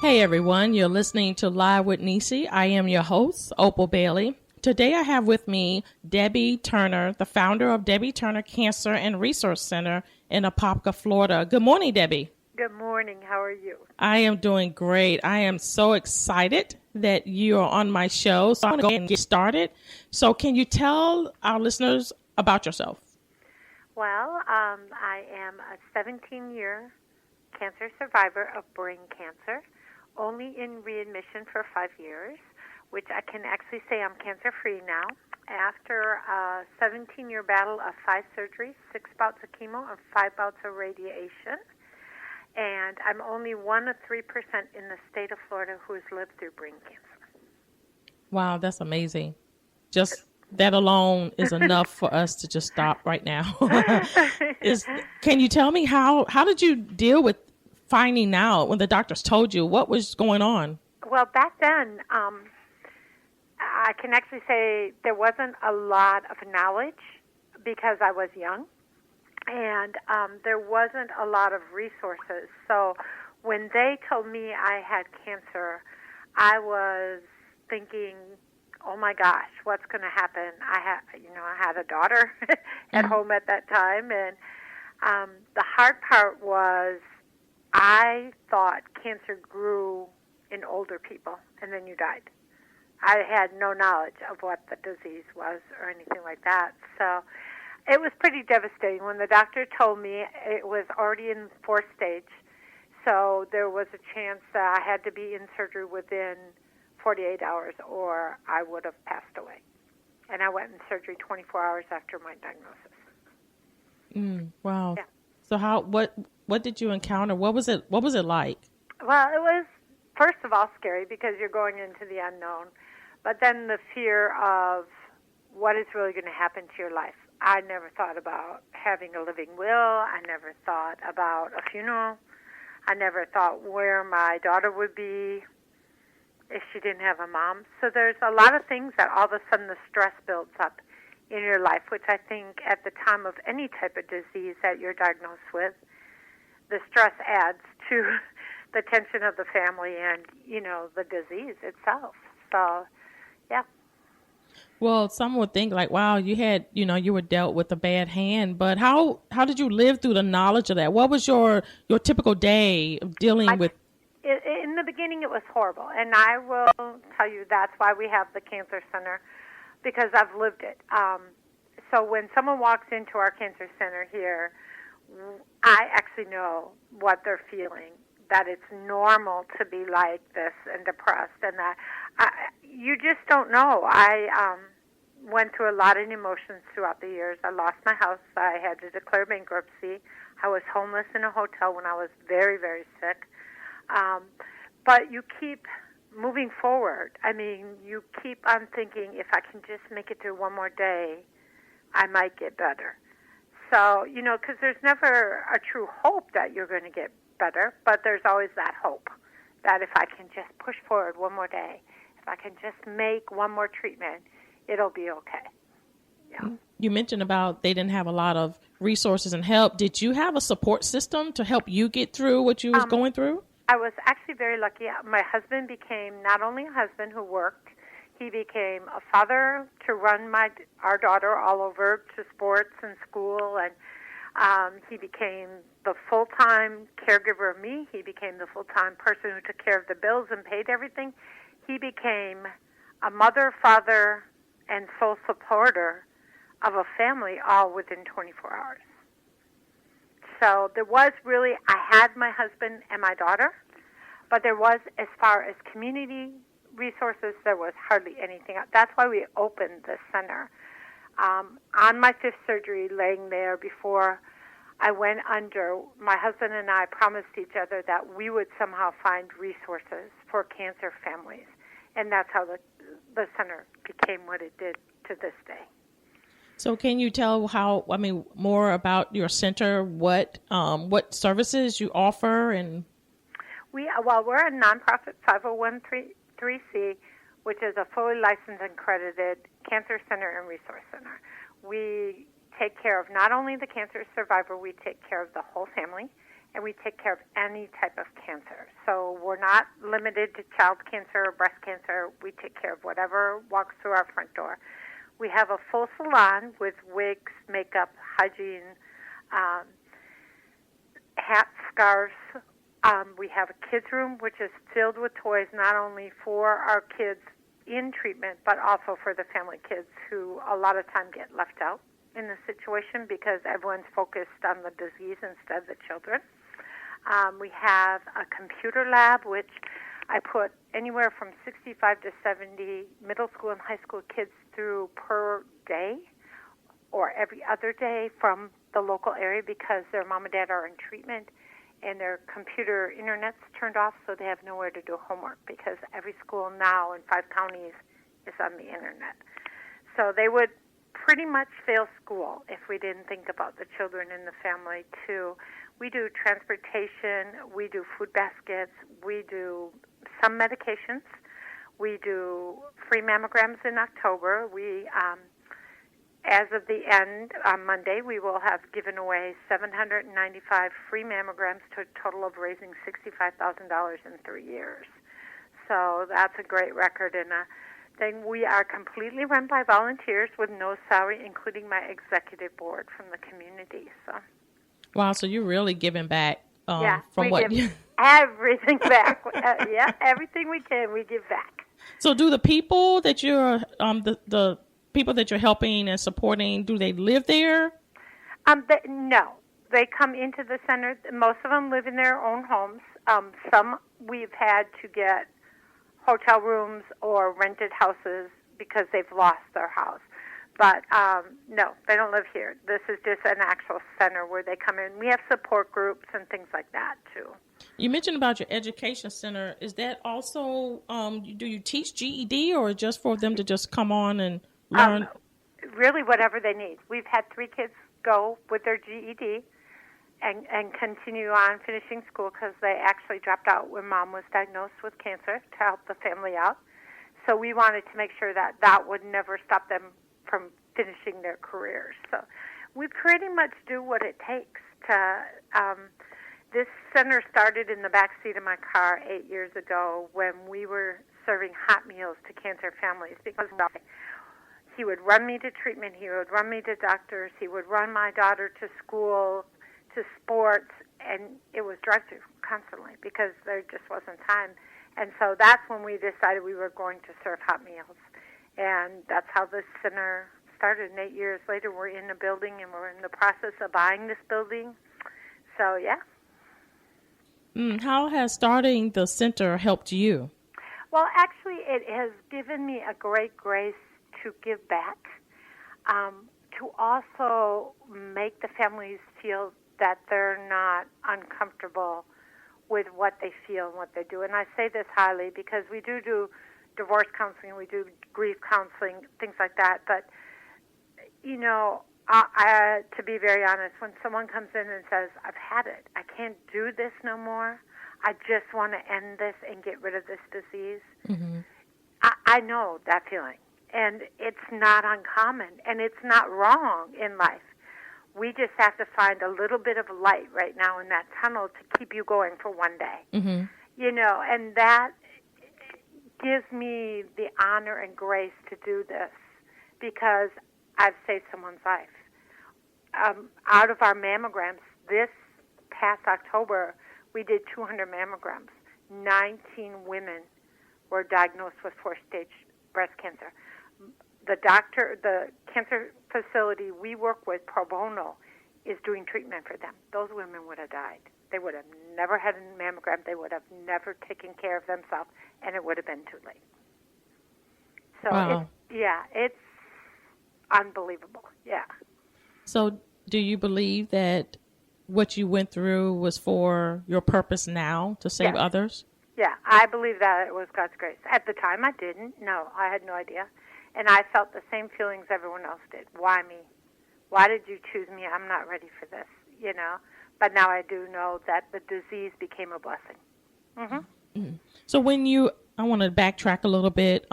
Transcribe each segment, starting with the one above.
Hey everyone, you're listening to Live with Necee. I am your host, Opal Bailey. Today I have with me Debbie Turner, the founder of Debbie Turner Cancer and Resource Center in Apopka, Florida. Good morning, Debbie. Good morning. How are you? I am doing great. I am so excited that you are on my show. So I'm going to go ahead and get started. So can you tell our listeners about yourself? Well, I am a 17-year cancer survivor of brain cancer, only in readmission for 5 years, which I can actually say I'm cancer-free now. After a 17-year battle of 5 surgeries, 6 bouts of chemo, and 5 bouts of radiation. And I'm only 1 of 3% in the state of Florida who has lived through brain cancer. Wow, that's amazing. Just that alone is enough for us to just stop right now. Can you tell me how did you deal with finding out when the doctors told you what was going on? Well, back then, I can actually say there wasn't a lot of knowledge because I was young, and there wasn't a lot of resources. So when they told me I had cancer, I was thinking, oh my gosh, what's going to happen? I had a daughter at home at that time, and the hard part was I thought cancer grew in older people, and then you died. I had no knowledge of what the disease was or anything like that. So it was pretty devastating. When the doctor told me it was already in 4th stage, so there was a chance that I had to be in surgery within 48 hours or I would have passed away. And I went in surgery 24 hours after my diagnosis. Wow. Yeah. So what did you encounter? What was it like? Well, it was, first of all, scary because you're going into the unknown. But then the fear of what is really going to happen to your life. I never thought about having a living will. I never thought about a funeral. I never thought where my daughter would be if she didn't have a mom. So there's a lot of things that all of a sudden the stress builds up in your life, which I think at the time of any type of disease that you're diagnosed with, the stress adds to the tension of the family and, the disease itself. So, yeah. Well, some would think like, wow, you were dealt with a bad hand, but how did you live through the knowledge of that? What was your typical day of dealing with? In the beginning, it was horrible, and I will tell you that's why we have the Cancer Center, because I've lived it. So when someone walks into our Cancer Center here, I actually know what they're feeling, that it's normal to be like this and depressed, and that you just don't know. I went through a lot of emotions throughout the years. I lost my house. I had to declare bankruptcy. I was homeless in a hotel when I was very, very sick. But you keep moving forward. I mean, you keep on thinking, if I can just make it through one more day, I might get better. So, because there's never a true hope that you're going to get better, but there's always that hope that if I can just push forward one more day, if I can just make one more treatment, it'll be okay. Yeah. You mentioned about they didn't have a lot of resources and help. Did you have a support system to help you get through what you was going through? I was actually very lucky. My husband became not only a husband who worked, he became a father to run our daughter all over to sports and school, and he became the full-time caregiver of me. He became the full-time person who took care of the bills and paid everything. He became a mother, father, and sole supporter of a family all within 24 hours. So there was really, I had my husband and my daughter, but there was, as far as community resources, there was hardly anything. That's why we opened the center. On my 5th surgery, laying there before I went under, my husband and I promised each other that we would somehow find resources for cancer families. And that's how the center became what it did to this day. So can you tell more about your center, what services you offer? And we're a nonprofit 501(c), which is a fully licensed and accredited cancer center and resource center. We take care of not only the cancer survivor, we take care of the whole family, and we take care of any type of cancer. So we're not limited to child cancer or breast cancer. We take care of whatever walks through our front door. We have a full salon with wigs, makeup, hygiene, hats, scarves. We have a kids' room, which is filled with toys, not only for our kids in treatment, but also for the family kids who a lot of time get left out in the situation because everyone's focused on the disease instead of the children. We have a computer lab, which I put anywhere from 65 to 70 middle school and high school kids through per day or every other day from the local area because their mom and dad are in treatment and their computer internet's turned off, so they have nowhere to do homework because every school now in 5 counties is on the internet. So they would pretty much fail school if we didn't think about the children in the family, too. We do transportation, we do food baskets, we do some medications, we do free mammograms in October. We, as of the end, on Monday, we will have given away 795 free mammograms to a total of raising $65,000 in 3 years. So that's a great record and a thing. We are completely run by volunteers with no salary, including my executive board from the community. So. Wow, so you're really giving back from we give everything back. Yeah, everything we can, we give back. So do the people that you're, the people that you're helping and supporting, do they live there? No, they come into the center. Most of them live in their own homes. Some we've had to get hotel rooms or rented houses because they've lost their house. But no, they don't live here. This is just an actual center where they come in. We have support groups and things like that, too. You mentioned about your education center. Is that also, do you teach GED or just for them to just come on and learn? Really, whatever they need. We've had 3 kids go with their GED and continue on finishing school because they actually dropped out when Mom was diagnosed with cancer to help the family out. So we wanted to make sure that that would never stop them from finishing their careers. So we pretty much do what it takes to, this center started in the back seat of my car 8 years ago when we were serving hot meals to cancer families because he would run me to treatment, he would run me to doctors, he would run my daughter to school, to sports, and it was drive-through constantly because there just wasn't time. And so that's when we decided we were going to serve hot meals. And that's how this center started. And 8 years later, we're in the building, and we're in the process of buying this building. So, yeah. How has starting the center helped you? Well, actually, it has given me a great grace to give back, to also make the families feel that they're not uncomfortable with what they feel and what they do. And I say this highly because we do divorce counseling, we do grief counseling, things like that. But, you know, to be very honest, when someone comes in and says, I've had it, I can't do this no more, I just want to end this and get rid of this disease, I know that feeling. And it's not uncommon, and it's not wrong in life. We just have to find a little bit of light right now in that tunnel to keep you going for one day. You know, and that gives me the honor and grace to do this because I've saved someone's life. Out of our mammograms, this past October, we did 200 mammograms. 19 women were diagnosed with 4-stage breast cancer. The cancer facility we work with, pro bono, is doing treatment for them. Those women would have died. They would have never had a mammogram. They would have never taken care of themselves, and it would have been too late. So, wow. It's unbelievable. Yeah. So do you believe that what you went through was for your purpose now, to save others? Yeah, I believe that it was God's grace. At the time, I didn't. No, I had no idea. And I felt the same feelings everyone else did. Why me? Why did you choose me? I'm not ready for this, you know. But now I do know that the disease became a blessing. So I want to backtrack a little bit.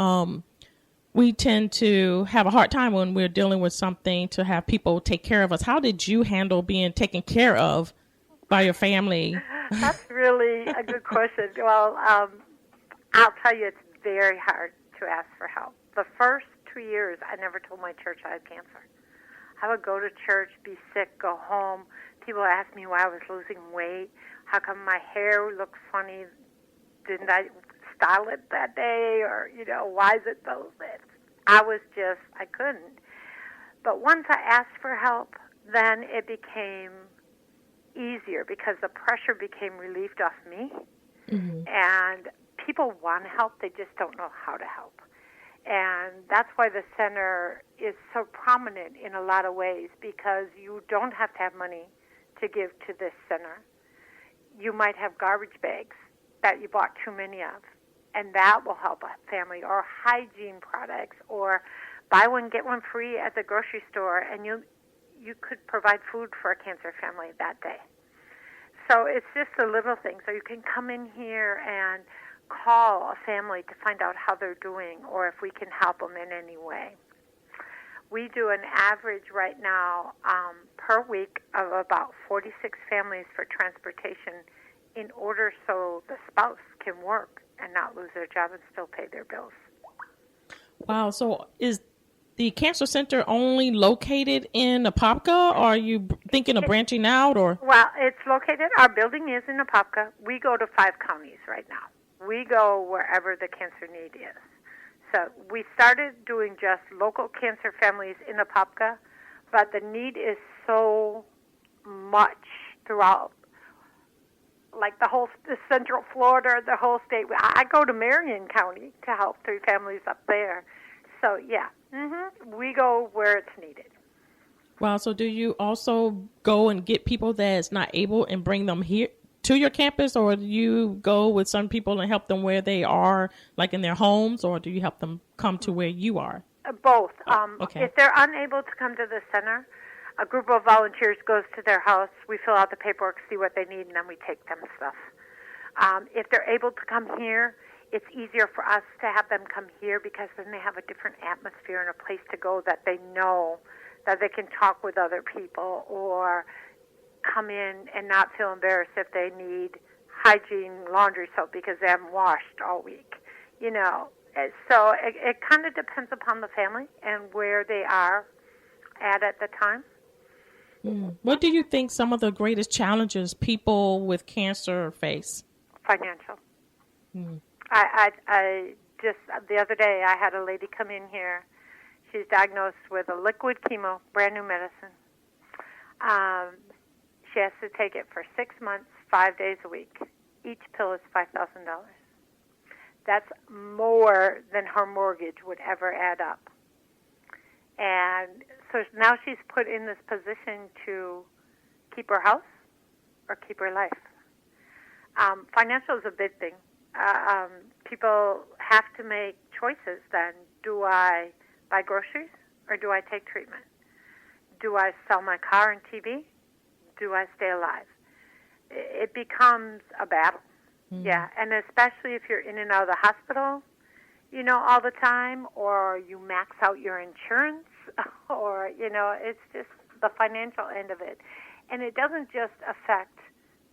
We tend to have a hard time when we're dealing with something to have people take care of us. How did you handle being taken care of by your family? That's really a good question. Well, I'll tell you, it's very hard to ask for help. The first 2 years, I never told my church I had cancer. I would go to church, be sick, go home. People ask me why I was losing weight. How come my hair looks funny? Didn't I style it that day? Or, why is it those bits? I couldn't. But once I asked for help, then it became easier because the pressure became relieved off me. Mm-hmm. And people want to help, they just don't know how to help. And that's why the center is so prominent in a lot of ways, because you don't have to have money to give to this center. You might have garbage bags that you bought too many of, and that will help a family, or hygiene products, or buy one, get one free at the grocery store, and you could provide food for a cancer family that day. So it's just a little thing. So you can come in here and call a family to find out how they're doing, or if we can help them in any way. We do an average right now per week of about 46 families for transportation in order so the spouse can work and not lose their job and still pay their bills. Wow. So is the cancer center only located in Apopka, or are you thinking of branching out? Or? Well, it's located, our building is in Apopka. We go to 5 counties right now. We go wherever the cancer need is. So we started doing just local cancer families in Apopka, but the need is so much throughout, like the Central Florida, the whole state. I go to Marion County to help 3 families up there. So, yeah, we go where it's needed. Wow. So do you also go and get people that's not able and bring them here to your campus, or do you go with some people and help them where they are, like in their homes, or do you help them come to where you are? Both. Okay. If they're unable to come to the center, a group of volunteers goes to their house. We fill out the paperwork, see what they need, and then we take them stuff. If they're able to come here, it's easier for us to have them come here because then they have a different atmosphere and a place to go that they know that they can talk with other people, or come in and not feel embarrassed if they need hygiene laundry soap because they haven't washed all week. So it kind of depends upon the family and where they are at the time. What do you think some of the greatest challenges people with cancer face? Financial. I just, the other day, I had a lady come in here. She's diagnosed with a liquid chemo, brand new medicine. She has to take it for 6 months, 5 days a week. Each pill is $5,000. That's more than her mortgage would ever add up. And so now she's put in this position to keep her house or keep her life. Financial is a big thing. People have to make choices then. Do I buy groceries or do I take treatment? Do I sell my car and TV? Do I stay alive? It becomes a battle. Yeah, and especially if you're in and out of the hospital, all the time, or you max out your insurance, or, it's just the financial end of it. And it doesn't just affect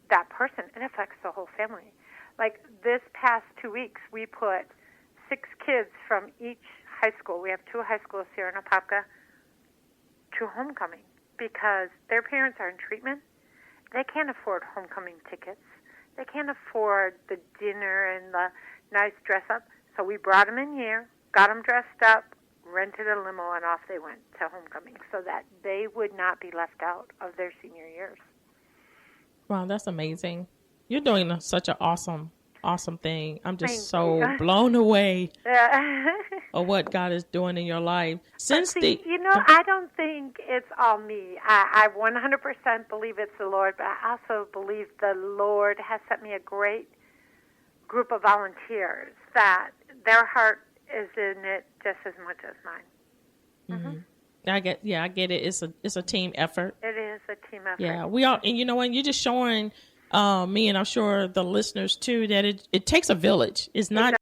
that person, it affects the whole family. Like this past 2 weeks, we put 6 kids from each high school, we have 2 high schools here in Apopka, to homecoming because their parents are in treatment. They can't afford homecoming tickets. They can't afford the dinner and the nice dress up. So we brought them in here, got them dressed up, rented a limo, and off they went to homecoming so that they would not be left out of their senior years. Wow, that's amazing. You're doing such an awesome thing. I'm just so blown away of what God is doing in your life. I don't think it's all me. I 100% believe it's the Lord, but I also believe the Lord has sent me a great group of volunteers that their heart is in it just as much as mine. Mm-hmm. I get it. It's a team effort. It is a team effort. Yeah, we all, and you're just showing me, and I'm sure the listeners too, that it takes a village. It's not